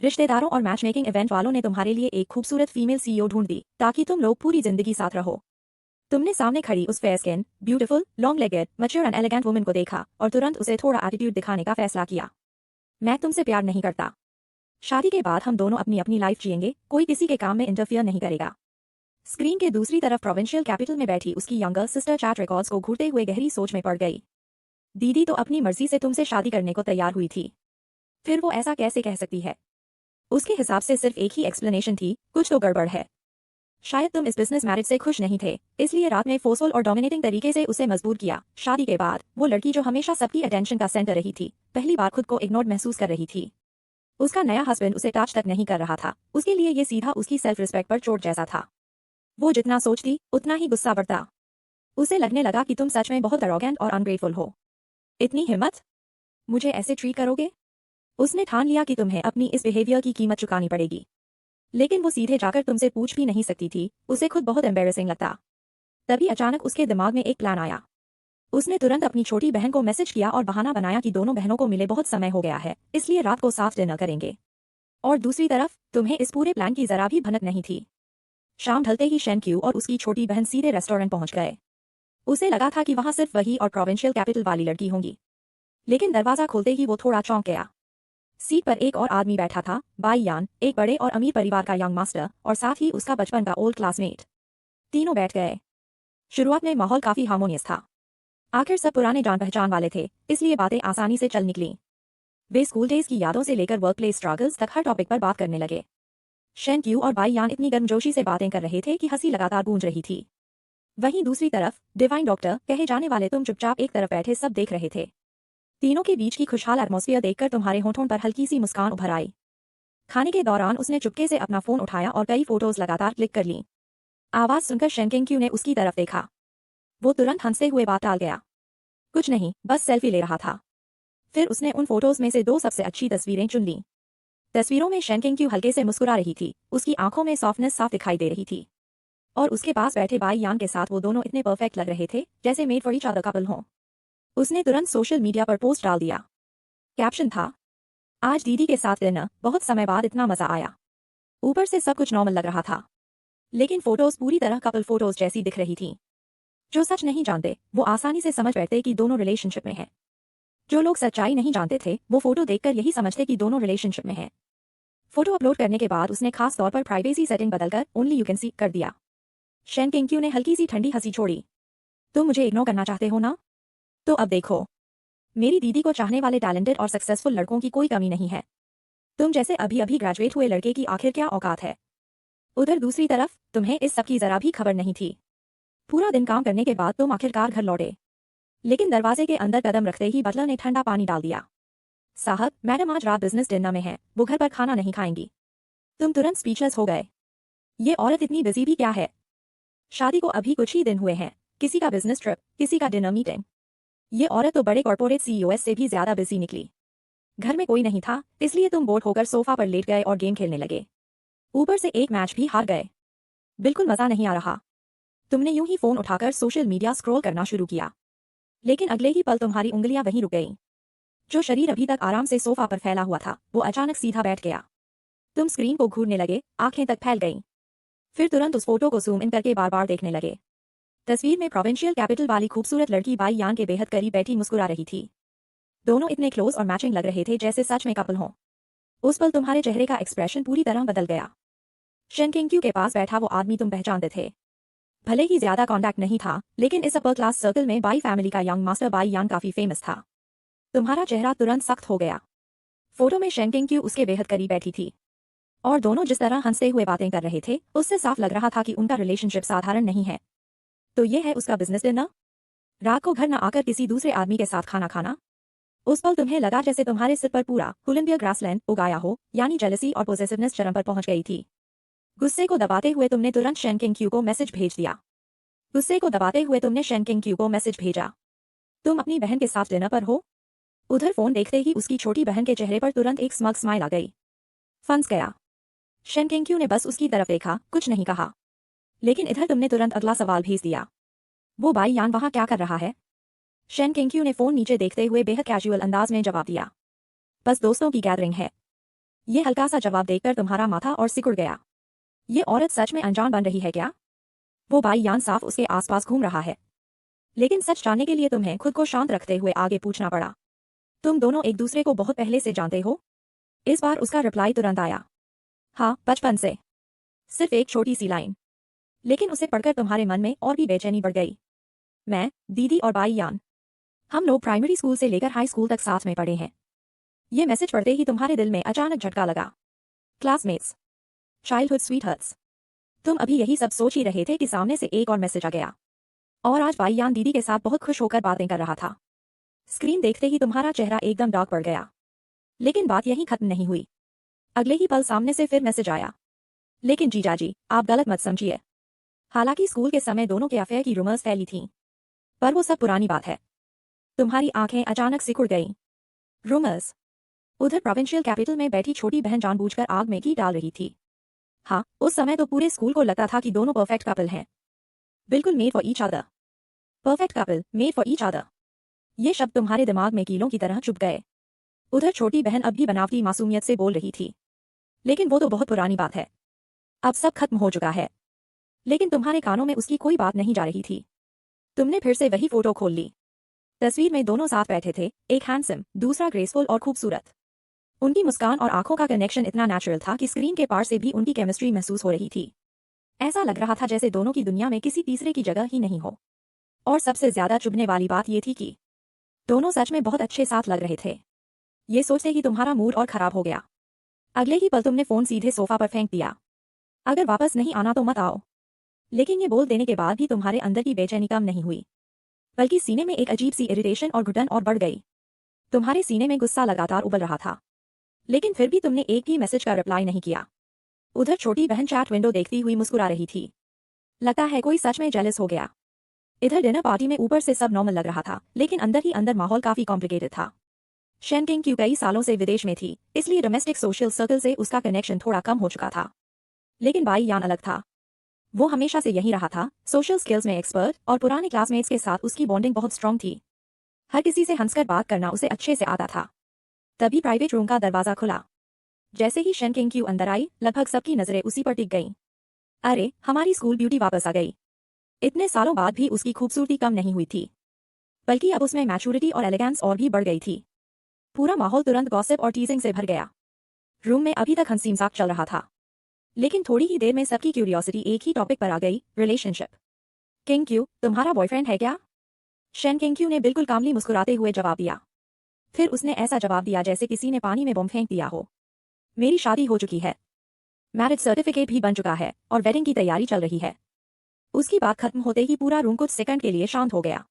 रिश्तेदारों और match making event वालों ने तुम्हारे लिए एक खूबसूरत फीमेल सीईओ ढूंढ दी ताकि तुम लोग पूरी जिंदगी साथ रहो। तुमने सामने खड़ी उस fair skin, beautiful, long legged, mature and elegant woman को देखा और तुरंत उसे थोड़ा एटीट्यूड दिखाने का फैसला किया। मैं तुमसे प्यार नहीं करता। शादी के बाद हम दोनों अपनी अपनी लाइफ जिएंगे, कोई किसी के काम में इंटरफियर नहीं करेगा। स्क्रीन के दूसरी तरफ प्रोविंशियल कैपिटल में बैठी उसकी यंगर सिस्टर चैट रिकॉर्ड्स को घूरते हुए गहरी सोच में पड़ गई। दीदी तो अपनी मर्जी से तुमसे शादी करने को तैयार हुई थी, फिर वो ऐसा कैसे कह सकती है? उसके हिसाब से सिर्फ एक ही एक्सप्लेनेशन थी, कुछ तो गड़बड़ है। शायद तुम इस बिजनेस मैरिज से खुश नहीं थे, इसलिए रात में फोर्सफुल और डोमिनेटिंग तरीके से उसे मजबूर किया। शादी के बाद वो लड़की जो हमेशा सबकी अटेंशन का सेंटर रही थी, पहली बार खुद को इग्नोर्ड महसूस कर रही थी। उसका नया हस्बैंड उसे टच तक नहीं कर रहा था। उसके लिए ये सीधा उसकी सेल्फ रिस्पेक्ट पर चोट जैसा था। वो जितना सोचती उतना ही गुस्सा बढ़ता। उसे लगने लगा कि तुम सच में बहुत अरोगेंट और अनग्रेटफुल हो। इतनी हिम्मत, मुझे ऐसे ट्रीट करोगे? उसने ठान लिया कि तुम्हें अपनी इस बिहेवियर की कीमत चुकानी पड़ेगी। लेकिन वो सीधे जाकर तुमसे पूछ भी नहीं सकती थी, उसे खुद बहुत एम्बेरसिंग लगता। तभी अचानक उसके दिमाग में एक प्लान आया। उसने तुरंत अपनी छोटी बहन को मैसेज किया और बहाना बनाया कि दोनों बहनों को मिले बहुत समय हो गया है, इसलिए रात को साथ डिनर करेंगे। और दूसरी तरफ तुम्हें इस पूरे प्लान की जरा भी भनक नहीं थी। शाम ढलते ही शेनक्यू और उसकी छोटी बहन सीधे रेस्टोरेंट पहुंच गए। उसे लगा था कि वहां सिर्फ वही और प्रोविंशियल कैपिटल वाली लड़की होंगी, लेकिन दरवाजा खोलते ही वो थोड़ा चौंक गया। सीट पर एक और आदमी बैठा था, बाई यान, एक बड़े और अमीर परिवार का यंग मास्टर और साथ ही उसका बचपन का ओल्ड क्लासमेट। तीनों बैठ गए। शुरुआत में माहौल काफी हार्मोनियस था। आखिर सब पुराने जान पहचान वाले थे, इसलिए बातें आसानी से चल निकली। वे स्कूल डेज की यादों से लेकर वर्क प्लेस स्ट्रगल्स तक हर टॉपिक पर बात करने लगे। शेनक्यू और बाई यान इतनी गर्मजोशी से बातें कर रहे थे कि हंसी लगातार गूंज रही थी। वहीं दूसरी तरफ डिवाइन डॉक्टर कहे जाने वाले तुम चुपचाप एक तरफ बैठे सब देख रहे थे। तीनों के बीच की खुशहाल एटमॉस्फेयर देखकर तुम्हारे होठों पर हल्की सी मुस्कान उभर आई। खाने के दौरान उसने चुपके से अपना फोन उठाया और कई फोटोज लगातार क्लिक कर लीं। आवाज सुनकर शेनकिंग ने उसकी तरफ देखा। वो तुरंत हंसते हुए बात टाल गया। कुछ नहीं, बस सेल्फी ले रहा था। फिर उसने उन फोटोज में से 2 सबसे अच्छी तस्वीरें चुन लीं। तस्वीरों में शेनकिंग हल्के से मुस्कुरा रही थी, उसकी आंखों में सॉफ्टनेस साफ दिखाई दे रही थी। और उसके पास बैठे बाई यान के साथ वो दोनों इतने परफेक्ट लग रहे थे, जैसे made for each other couple हों। उसने तुरंत सोशल मीडिया पर पोस्ट डाल दिया। कैप्शन था, आज दीदी के साथ डिनर, बहुत समय बाद इतना मजा आया। ऊपर से सब कुछ नॉर्मल लग रहा था, लेकिन फोटोज पूरी तरह कपल फोटोज जैसी दिख रही थीं। जो सच नहीं जानते वो आसानी से समझ बैठते कि दोनों रिलेशनशिप में हैं। जो लोग सच्चाई नहीं जानते थे वो फोटो देखकर यही समझते कि दोनों रिलेशनशिप में हैं। फोटो अपलोड करने के बाद उसने खास तौर पर प्राइवेसी सेटिंग बदलकर ओनली यू कैन सी कर दिया। शेनकिंग ने हल्की सी ठंडी हंसी छोड़ी। तुम मुझे इग्नोर करना चाहते हो ना? तो अब देखो, मेरी दीदी को चाहने वाले टैलेंटेड और सक्सेसफुल लड़कों की कोई कमी नहीं है। तुम जैसे अभी अभी ग्रेजुएट हुए लड़के की आखिर क्या औकात है? उधर दूसरी तरफ तुम्हें इस सब की जरा भी खबर नहीं थी। पूरा दिन काम करने के बाद तुम आखिरकार घर लौटे, लेकिन दरवाजे के अंदर कदम रखते ही बटलर ने ठंडा पानी डाल दिया। साहब, मैडम आज रात बिजनेस डिनर में है, वो घर पर खाना नहीं खाएंगी। तुम तुरंत स्पीचलेस हो गए। ये औरत इतनी बिजी भी क्या है? शादी को अभी कुछ ही दिन हुए हैं, किसी का बिजनेस ट्रिप, किसी का डिनर मीटिंग। ये औरत तो बड़े कॉर्पोरेट सीईओ से भी ज्यादा बिजी निकली। घर में कोई नहीं था, इसलिए तुम बोर होकर सोफा पर लेट गए और गेम खेलने लगे। ऊपर से एक मैच भी हार गए। बिल्कुल मजा नहीं आ रहा। तुमने यूं ही फोन उठाकर सोशल मीडिया स्क्रॉल करना शुरू किया, लेकिन अगले ही पल तुम्हारी उंगलियां वहीं रुक गईं। जो शरीर अभी तक आराम से सोफा पर फैला हुआ था वो अचानक सीधा बैठ गया। तुम स्क्रीन को घूरने लगे, आंखें तक फैल गईं। फिर तुरंत उस फोटो को जूम इन करके बार बार देखने लगे। तस्वीर में प्रोविंशियल कैपिटल वाली खूबसूरत लड़की बाई यान के बेहद करीब बैठी मुस्कुरा रही थी। दोनों इतने क्लोज और मैचिंग लग रहे थे जैसे सच में कपल हों। उस पल तुम्हारे चेहरे का एक्सप्रेशन पूरी तरह बदल गया। शेनकिंग के पास बैठा वो आदमी तुम पहचानते थे। भले ही ज्यादा कॉन्टैक्ट नहीं था, लेकिन इस अपर क्लास सर्कल में बाई फैमिली का यंग मास्टर बाई यान काफी फेमस था। तुम्हारा चेहरा तुरंत सख्त हो गया। फोटो में शेनकिंग उसके बेहद करीब बैठी थी, और दोनों जिस तरह हंसते हुए बातें कर रहे थे उससे साफ लग रहा था कि उनका रिलेशनशिप साधारण नहीं है। तो ये है उसका बिजनेस डिनर? रात को घर न आकर किसी दूसरे आदमी के साथ खाना खाना? उस पल तुम्हें लगा जैसे तुम्हारे सिर पर पूरा कोलंबिया ग्रासलैंड उगाया हो, यानी जेलसी और पोजेसिवनेस चरम पर पहुंच गई थी। गुस्से को दबाते हुए तुमने तुरंत शेनकिंग को मैसेज भेज दिया। गुस्से को दबाते हुए तुमने शेनकिंग को मैसेज भेजा, तुम अपनी बहन के साथ डिनर पर हो? उधर फोन देखते ही उसकी छोटी बहन के चेहरे पर तुरंत एक स्मग स्माइल आ गई। फंस गया। शेनकिंग ने बस उसकी तरफ देखा, कुछ नहीं कहा। लेकिन इधर तुमने तुरंत अगला सवाल भेज दिया, वो बाई यान वहां क्या कर रहा है? शेनकिंग ने फोन नीचे देखते हुए बेहद कैजुअल अंदाज में जवाब दिया, बस दोस्तों की गैदरिंग है। ये हल्का सा जवाब देखकर तुम्हारा माथा और सिकुड़ गया। ये औरत सच में अनजान बन रही है क्या? वो भाई यान साफ उसके आसपास घूम रहा है। लेकिन सच जानने के लिए तुम्हें खुद को शांत रखते हुए आगे पूछना पड़ा। तुम दोनों एक दूसरे को बहुत पहले से जानते हो? इस बार उसका रिप्लाई तुरंत आया। हाँ, बचपन से। सिर्फ एक छोटी सी लाइन, लेकिन उसे पढ़कर तुम्हारे मन में और भी बेचैनी बढ़ गई। मैं, दीदी और भाई यान, हम लोग प्राइमरी स्कूल से लेकर हाई स्कूल तक साथ में पढ़े हैं। ये मैसेज पढ़ते ही तुम्हारे दिल में अचानक झटका लगा। Classmates, childhood स्वीटहार्ट्स। तुम अभी यही सब सोच ही रहे थे कि सामने से एक और मैसेज आ गया। और आज भाई यान दीदी के साथ बहुत खुश होकर बातें कर रहा था। स्क्रीन देखते ही तुम्हारा चेहरा एकदम डार्क पड़ गया। लेकिन बात यहीं खत्म नहीं हुई। अगले ही पल सामने से फिर मैसेज आया। लेकिन जीजाजी, आप गलत मत समझिए। हालांकि स्कूल के समय दोनों के अफेयर की रूमर्स फैली थीं, पर वो सब पुरानी बात है। तुम्हारी आंखें अचानक सिकुड़ गईं। रूमर्स? उधर प्रोविंशियल कैपिटल में बैठी छोटी बहन जानबूझकर आग में घी डाल रही थी। हाँ, उस समय तो पूरे स्कूल को लगता था कि दोनों परफेक्ट कपल हैं। बिल्कुल made for each other. Perfect couple, made for each other. ये शब्द तुम्हारे दिमाग में कीलों की तरह चुभ गए। उधर छोटी बहन अब भी बनावटी मासूमियत से बोल रही थी। लेकिन वो तो बहुत पुरानी बात है। अब सब खत्म हो चुका है। लेकिन तुम्हारे कानों में उसकी कोई बात नहीं जा रही थी। तुमने फिर से वही फोटो खोल ली। तस्वीर में दोनों साथ बैठे थे, एक हैंडसम, दूसरा ग्रेसफुल और खूबसूरत। उनकी मुस्कान और आंखों का कनेक्शन इतना नेचुरल था कि स्क्रीन के पार से भी उनकी केमिस्ट्री महसूस हो रही थी। ऐसा लग रहा था जैसे दोनों की दुनिया में किसी तीसरे की जगह ही नहीं हो। और सबसे ज्यादा चुभने वाली बात ये थी कि दोनों सच में बहुत अच्छे साथ लग रहे थे। ये सोचते ही तुम्हारा मूड और खराब हो गया। अगले ही पल तुमने फोन सीधे सोफा पर फेंक दिया। अगर वापस नहीं आना तो मत आओ। लेकिन ये बोल देने के बाद भी तुम्हारे अंदर की बेचैनी कम नहीं हुई, बल्कि सीने में एक अजीब सी इरिटेशन और घुटन और बढ़ गई। तुम्हारे सीने में गुस्सा लगातार उबल रहा था। लेकिन फिर भी तुमने एक भी मैसेज का रिप्लाई नहीं किया। उधर छोटी बहन चैट विंडो देखती हुई मुस्कुरा रही थी। लगता है कोई सच में जेलस हो गया। इधर डिनर पार्टी में ऊपर से सब नॉर्मल लग रहा था, लेकिन अंदर ही अंदर माहौल काफी कॉम्प्लिकेटेड था। शेन किंग क्यू कई सालों से विदेश में थी, इसलिए डोमेस्टिक सोशल सर्कल से उसका कनेक्शन थोड़ा कम हो चुका था। लेकिन भाई यान अलग था। वो हमेशा से यही रहा था, सोशल स्किल्स में एक्सपर्ट, और पुराने क्लासमेट्स के साथ उसकी बॉन्डिंग बहुत स्ट्रांग थी। हर किसी से हंसकर बात करना उसे अच्छे से आता था। तभी प्राइवेट रूम का दरवाजा खुला। जैसे ही शेन किंग क्यू अंदर आई, लगभग सबकी नजरें उसी पर टिक गईं। अरे, हमारी स्कूल ब्यूटी वापस आ गई। इतने सालों बाद भी उसकी खूबसूरती कम नहीं हुई थी, बल्कि अब उसमें मैच्योरिटी और एलिगेंस और भी बढ़ गई थी। पूरा माहौल तुरंत गॉसिप और टीजिंग से भर गया। रूम में अभी तक हंसी मजाक चल रहा था, लेकिन थोड़ी ही देर में सबकी क्यूरियोसिटी एक ही टॉपिक पर आ गई, रिलेशनशिप। किंग क्यू, तुम्हारा बॉयफ्रेंड है क्या? शेन किंग क्यू ने बिल्कुल कामली मुस्कुराते हुए जवाब दिया। फिर उसने ऐसा जवाब दिया जैसे किसी ने पानी में बम फेंक दिया हो। मेरी शादी हो चुकी है। मैरिज सर्टिफिकेट भी बन चुका है और वेडिंग की तैयारी चल रही है। उसकी बात खत्म होते ही पूरा रूम कुछ सेकंड के लिए शांत हो गया।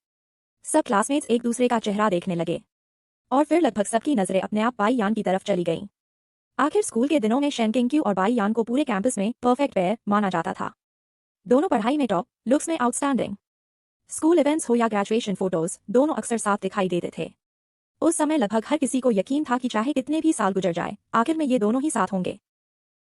सब क्लासमेट्स एक दूसरे का चेहरा देखने लगे, और फिर लगभग सबकी नजरें अपने आप बाई यान की तरफ चली गईं। आखिर स्कूल के दिनों में शेन किंग क्यू और बाई यान को पूरे कैंपस में परफेक्ट पेयर माना जाता था। दोनों पढ़ाई में टॉप, लुक्स में आउटस्टैंडिंग। स्कूल इवेंट्स हो या ग्रेजुएशन फोटोज, दोनों अक्सर साथ दिखाई देते थे। उस समय लगभग हर किसी को यकीन था कि चाहे कितने भी साल गुजर जाए, आखिर में ये दोनों ही साथ होंगे।